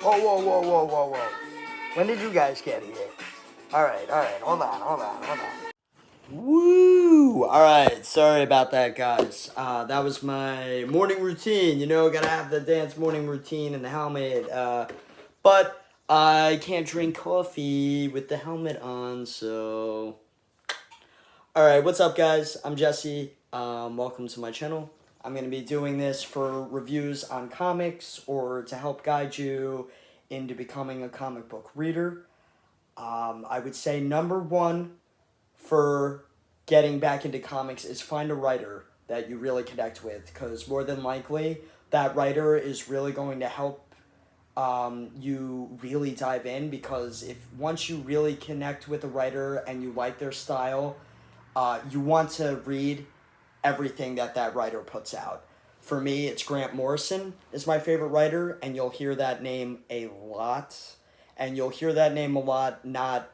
Whoa, whoa, whoa, whoa, whoa, whoa. When did you guys get here? Alright, hold on. Woo! Alright, sorry about that, guys. That was my morning routine. You know, gotta have the dance morning routine and the helmet. But I can't drink coffee with the helmet on, so. Alright, what's up, guys? I'm Jesse. Welcome to my channel. I'm going to be doing this for reviews on comics or to help guide you into becoming a comic book reader. I would say number one for getting back into comics is find a writer that you really connect with, because more than likely that writer is really going to help you really dive in, because if once you really connect with a writer and you like their style, you want to read everything that writer puts out. For me, it's Grant Morrison is my favorite writer, and you'll hear that name a lot. And you'll hear that name a lot, not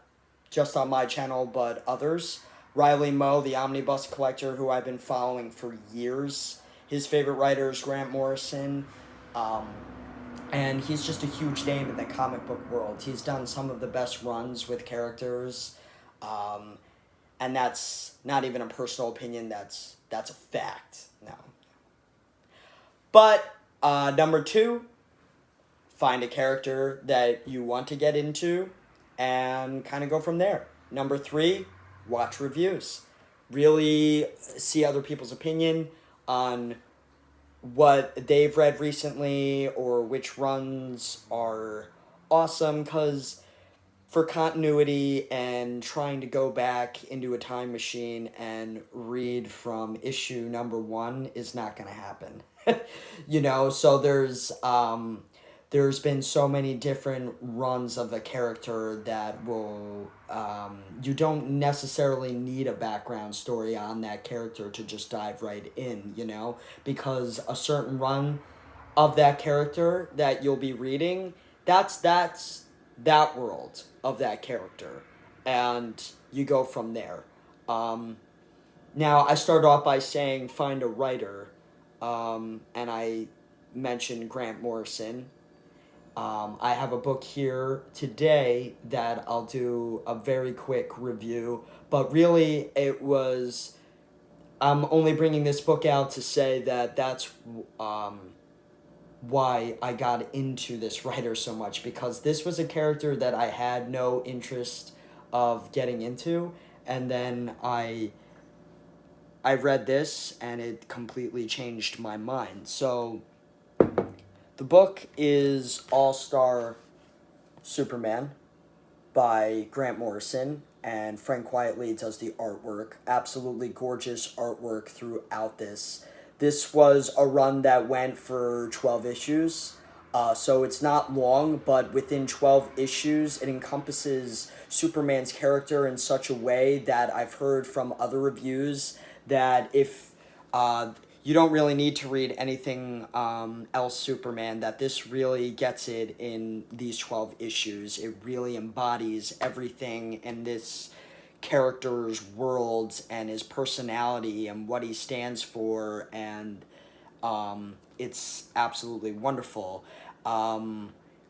just on my channel, but others. Riley Moe, the Omnibus Collector, who I've been following for years. His favorite writer is Grant Morrison. And he's just a huge name in the comic book world. He's done some of the best runs with characters. And that's not even a personal opinion, that's a fact. No. But number two, find a character that you want to get into and kind of go from there. Number three, watch reviews. Really see other people's opinion on what they've read recently or which runs are awesome, because for continuity and trying to go back into a time machine and read from issue number one is not going to happen. You know, so there's been so many different runs of a character that will you don't necessarily need a background story on that character to just dive right in, you know, because a certain run of that character that you'll be reading, that's that world of that character, and you go from there. Now, I started off by saying find a writer, and I mentioned Grant Morrison. I have a book here today that I'll do a very quick review, but really I'm only bringing this book out to say that that's why I got into this writer so much, because this was a character that I had no interest of getting into, and then I read this and it completely changed my mind. So the book is All-Star Superman by Grant Morrison, and Frank Quietly does the artwork. Absolutely gorgeous artwork throughout this. This was a run that went for 12 issues, so it's not long, but within 12 issues, it encompasses Superman's character in such a way that I've heard from other reviews that if you don't really need to read anything else Superman, that this really gets it in these 12 issues. It really embodies everything in this character's worlds and his personality and what he stands for, and it's absolutely wonderful.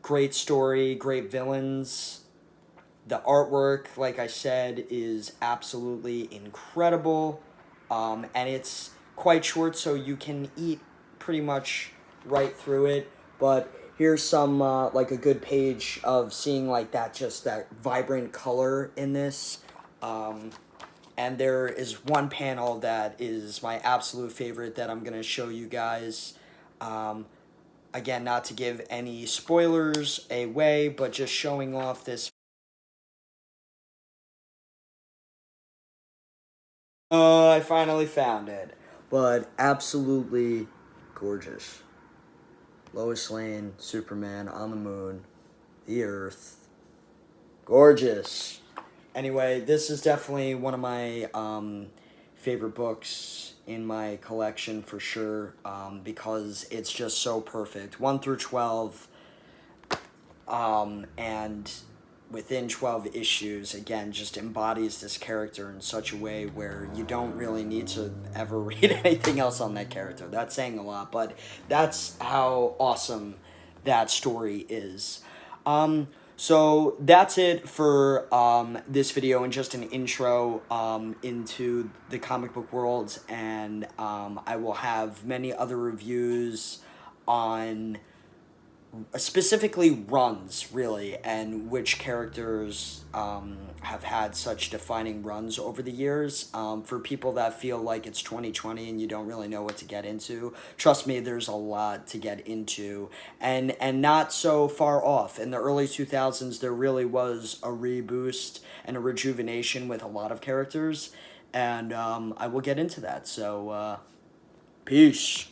Great story, great villains. The artwork, like I said, is absolutely incredible, and it's quite short, so you can eat pretty much right through it. But here's some like a good page of seeing like that, just that vibrant color in this. And there is one panel that is my absolute favorite that I'm gonna show you guys. Again, not to give any spoilers away, but just showing off this. I finally found it. But absolutely gorgeous. Lois Lane, Superman on the moon, the Earth. Gorgeous. Anyway, this is definitely one of my favorite books in my collection for sure, because it's just so perfect. 1 through 12, and within 12 issues, again, just embodies this character in such a way where you don't really need to ever read anything else on that character. That's saying a lot, but that's how awesome that story is. So that's it for this video and just an intro into the comic book world, and I will have many other reviews on specifically runs, really, and which characters have had such defining runs over the years. For people that feel like it's 2020 and you don't really know what to get into, trust me, there's a lot to get into, and not so far off. In the early 2000s, there really was a reboost and a rejuvenation with a lot of characters, and I will get into that. So, peace.